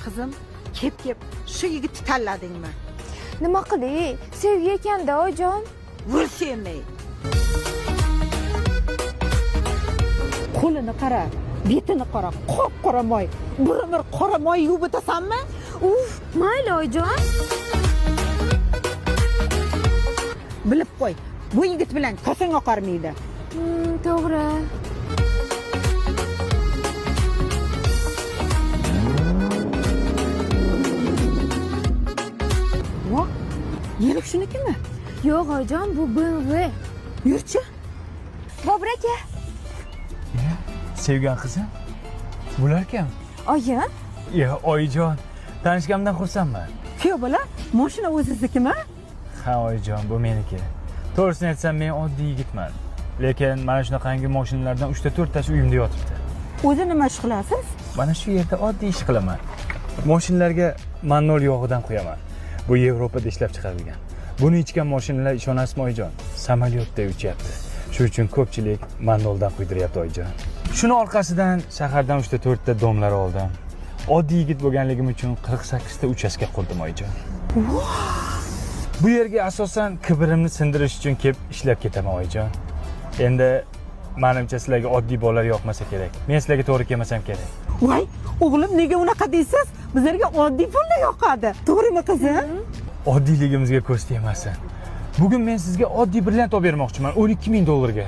qizim, kep shu yigitni tanladingmi? Nima qilay? Sevgi ekanda oyijon. Vur sevmay. Qo'lini qara, betini qara, qop-qora moy. Bir qora moy yuvib o'tasanmi? Uf, mayli oyijon. Bilib qo'y, bu yigit bilan kosang oqarmaydi. To'g'ri. Voh, yelik shunikimi? Yo'q oyijon, bu BMW. Yurchi. Bobur aka. Sevgan qizim. Bular kim? Oyim? Ya, oyijon. Tanishganimdan xursandman. Kuyov bola, mashina o'ziznikimi? Ha, oyijon, bu meniki. To'g'risini aytsam, men oddiy yigitman. Lekin mana shunaqangi mashinalardan 3-4 tasi uyimda yotibdi. O'zi nima ish qilasiz? Mana shu yerda oddiy ish qilaman. Mashinalarga manol yog'idan quyaman. Bu Yevropada ishlab chiqarilgan. Buni ichgan mashinalar ishonasizmi oyijon? Samolyotda uchyapti. Shuning uchun ko'pchilik manoldan quydiryapti oyijon. Shuni orqasidan shahardan 3-4 ta domlar oldim. Oddiy yigit bo'lganligim uchun 48 ta uchastka qurdim oyijon. Bu yerga asosan kibrimni sindirish uchun kelib ishlab ketaman oyijon. Endi menimcha sizlarga oddiy bolalar yoqmasa kerak. Men sizlarga to'g'ri kelmasam kerak. Voy, o'g'lim nega unaqa deysiz? Bizlarga oddiy pullar yoqadi. To'g'rimi qizim? Oddiyligimizga ko'z tegmasin. Bugun men sizga oddiy brilliant olib bermoqchiman, 12 ming dollarga.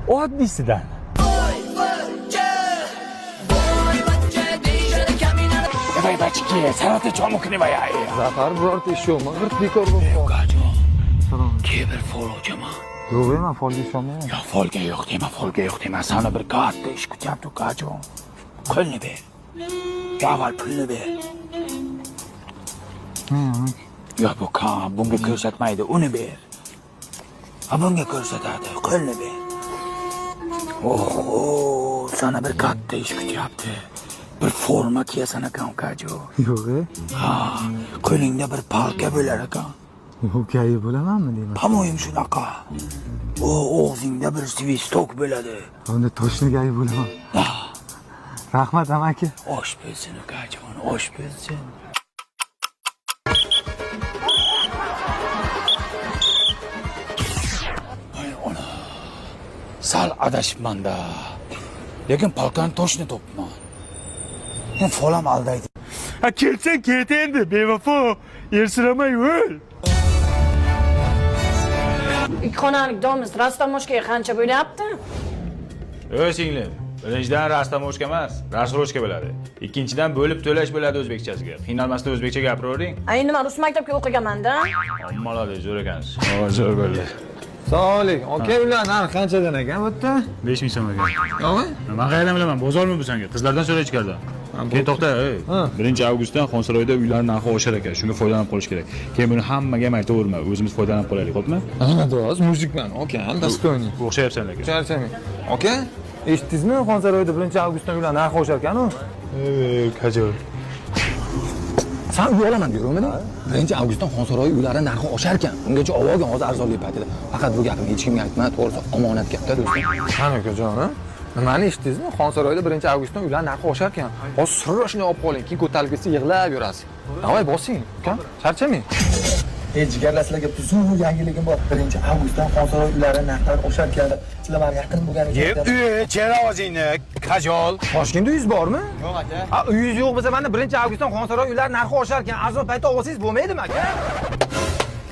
Oddiysidan. Давай, бачки, сарата чому кневая. Zafar birorta ish yo'qmi? G'irt bekor bo'lib qoldi. Keber folojama. Yo'q, men folga ishonmayman. Ya folga yo'q dema, sana bir katta ish kutyapti ukajon. Qo'lni ber. Avval pulni ber. Yo'q, bu kam, bunga ko'rsatmaydi, uni ber. Ha, bunga ko'rsatadi, qo'lni ber. Oh, sana bir katta ish kutyapti. Bir forma kiyasan ekan ukajon. Yo'q, Ha, qo'lingda bir palka bo'lar ekan. Ukayi bo'lamanmi deyman. Tamoyim shunaqa. Og'zingda bir svistok bo'ladi. Unda toshnigayi bo'laman. Rahmat amaki. Osh bo'lsin ukajon, osh bo'lsin. Ay ona. Sal adashibman-da. Lekin palkan toshni topman. Men folam aldaydi. Ha, kelsang ket endi, bevafo. Ersiramay o'l. Ikki xonalik domiz rastamoshkaga qancha bo'lyapti? Singlim, birinchidan rastamoshka emas, rasroshka bo'ladi. Ikkinchidan bo'lib to'lash bo'ladi o'zbekchasiga. Qiynalmasdan o'zbekcha gapiravering. Endi men rus maktabga o'qiganman-da. Maloley, zo'r ekansiz. Zo'r bo'ldi. Assalomu alaykum. Aka, ular narxi qanchadan ekan bu yerda? 5000 so'm ekan. Yo'qmi? Men qayerdan bilaman? Bozormi bu senga? Qizlardan so'ray chiqardi. Keyin to'xta, 1 avgustdan Xonsaroyda uylar narxi oshar ekan. Shunga foydalanib qolish kerak. Keyin buni hammaga ham aytaverma. O'zimiz foydalanib qolaylik, xo'pmi? Do'st, muzikman. Aka, dostoyniy. O'xshayapsan lekin. Charchamang. Aka, eshitdingizmi? Xonsaroyda 1 avgustdan uylar narxi oshar ekan-ku. Kajol. Sen uyalaman diyorum ya. 1 avgustdan Xonsaroy uylari narxi oshar ekan. Ungacha olgan hozir arzonlik paytida. Faqat bu gapni hech kimga aytma, to'g'risi omonat gapda do'stim. Qani akajonim? Nimani eshitdingizmi? Xonsaroyda 1 avgustdan uylar narxi oshar ekan. Hozir sirroshni olib qoling, keyin ko'tarilib ketsa yig'lab yurasiz. Davay bosing, uka. Charchamang. Jigarlasizlarga tuzun yangiligim bor. 1 avgustdan Xonsaroy uylari narxlari oshar ekan. Sizlar meni yaqin bo'lganingiz. Chera o'zingni, Kajol. Toshkentda uyingiz bormi? Yo'q aka. Ha, uyingiz yo'q bo'lsa, mana 1 avgustdan Xonsaroy uylari narxi oshar ekan. Arzon paytda olsangiz bo'lmaydimi aka?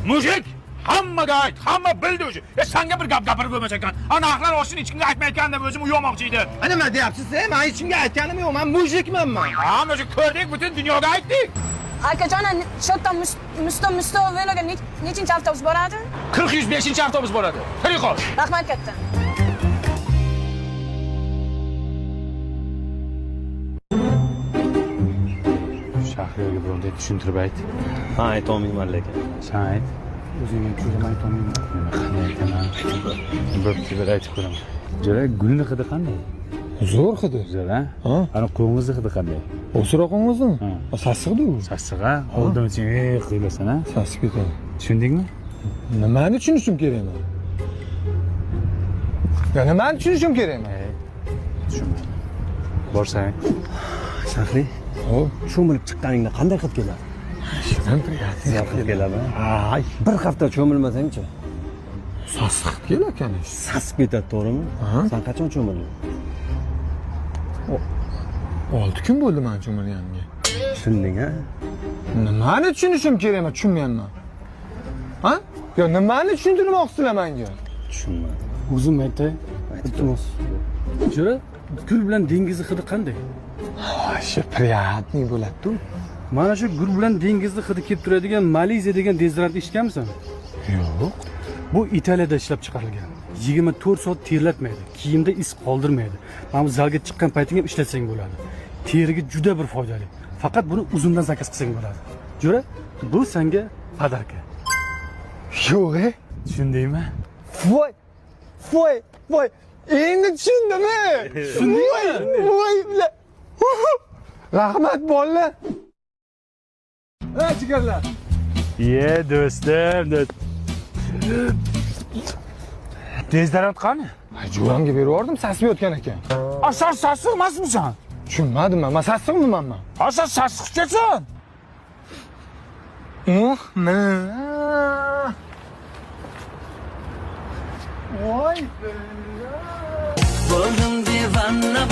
Mujik, hammaga ayt, hamma bildi o'zi. Senga bir gap gapirib bo'lmas ekan. Narxlar oshishini hech kimga aytmayotgandim, o'zim uyalmoqchi edi. Nima deyapsiz? Men hech kimga aytganim yo'q. Men mujikman. Ha, mujik ko'rdik, butun dunyoga aytdik. Akajon, shu yerdan Mustoveloga nechinchi avtobus boradi? 40-105-avtobus boradi. Tirik qol. Rahmat katta. Shahriyorga birovga tushuntirib ayt. Ha, aytolmayman lekin. Sen ayt. O'zingga tushuntirib aytolmayman. Nima qanday aytaman? Bir aytib ko'raman. Jala, gulni hidi qanday? Zo'r hidi. Jala, ha? Ana qo'ngizni hidi qanday? O'siroqingizni? Sassiqdi u. Sassiq, ha? Oldin uchun qilasan, ha? Sassiq ketadi. Tushundingmi? Nimani tushunishim kerak men? Ya nimani tushunishim kerak men? Tushunmadim. Borsang. Shahriy, Xo'p, cho'milib chiqqaningda qanday qilib keladi? shirin приятный Qilib keladi. Ay, bir hafta cho'milmasang-chi, sassiq kelar sasib ketadi, to'g'rimi? Aha. Sen qachon cho'milding? 6 kun bo'ldi men cho'milganimga. Tushunding, ha? Nimani tushunishim kerak, men tushunmayapman. Ha? Yo, nimani tushuntirmoqsizlar menga? Tushunmadim. O'zim aytay. Iltimos. Jo'ra, gul bilan dengizni hidi qanday? Shu приятный bo'ladi-ku. Mana shu gul bilan dengizni hidi kelib turadigan Maliziya degan dezodorant eshitganmisan? Yo'q. Bu Italiyada ishlab chiqarilgan. 24 soat terlatmaydi, kiyimda iz qoldirmaydi. Mana bu zalga chiqqan payting ham ishlatsang bo'ladi. Teriga juda bir foydali. Faqat buni uzundan zakaz qilsang bo'ladi. Jo'ra, bu senga podarka. Yo'q, Tushundingmi? voy. Voy. Endi tushundimmi? Tushundingmi? Voy. Rahmat bolalar. Ha, chiqarlar. Ye do'stim, Dezodorant qani? Jo'ramga berib yubordim, sasib yotgan ekan. Sen sassiq emasmisan? Tushunmadim men. Men sassiqmiman men? Sen sassiqchasan. Voy. Bo'ldim divana,